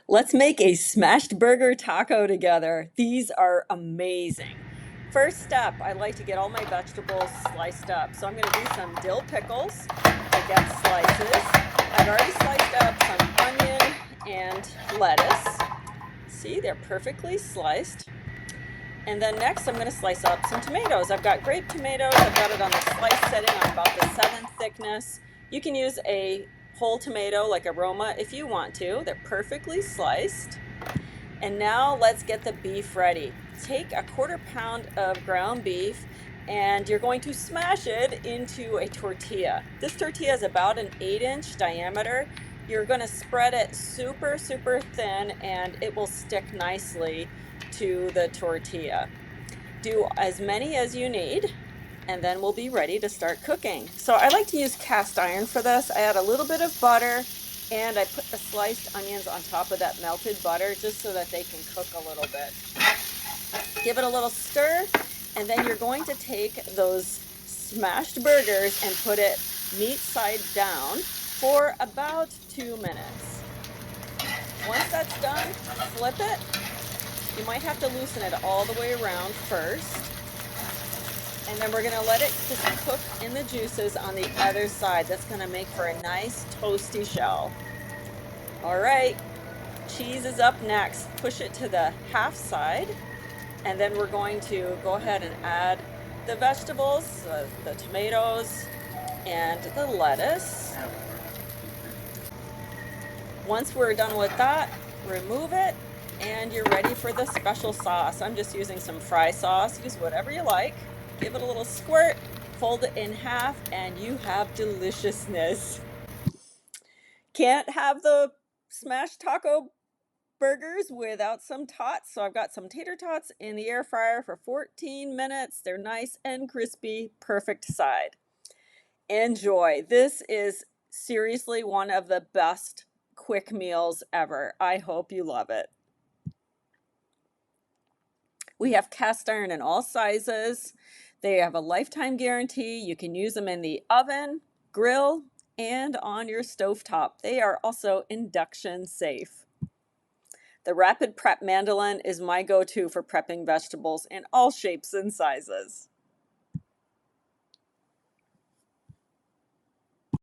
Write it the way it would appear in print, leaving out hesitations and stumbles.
Let's make a smashed burger taco together. These are amazing. First step, I like to get all my vegetables sliced up. So I'm going to do some dill pickles against slices. I've already sliced up some onion and lettuce. See, they're perfectly sliced. And then next I'm going to slice up some tomatoes. I've got grape tomatoes. I've got it on the slice setting on about the 7th thickness. You can use a whole tomato like a Roma if you want to. They're perfectly sliced. And now let's get the beef ready. Take a 1/4 pound of ground beef and you're going to smash it into a tortilla. This tortilla is about an 8-inch diameter. You're going to spread it super, super thin and it will stick nicely to the tortilla. Do as many as you need and then we'll be ready to start cooking. So I like to use cast iron for this. I add a little bit of butter and I put the sliced onions on top of that melted butter just so that they can cook a little bit. Give it a little stir and then you're going to take those smashed burgers and put it meat side down for about 2 minutes. Once that's done, flip it. You might have to loosen it all the way around first. And then we're going to let it just cook in the juices on the other side. That's going to make for a nice toasty shell. All right, cheese is up next. Push it to the half side. And then we're going to go ahead and add the vegetables, the tomatoes, and the lettuce. Once we're done with that, remove it. And you're ready for the special sauce. I'm just using some fry sauce. Use whatever you like. Give it a little squirt, fold it in half, and you have deliciousness. Can't have the smashed taco burgers without some tots. So I've got some tater tots in the air fryer for 14 minutes. They're nice and crispy, perfect side. Enjoy. This is seriously one of the best quick meals ever. I hope you love it. We have cast iron in all sizes. They have a lifetime guarantee. You can use them in the oven, grill, and on your stovetop. They are also induction safe. The Rapid Prep Mandolin is my go-to for prepping vegetables in all shapes and sizes.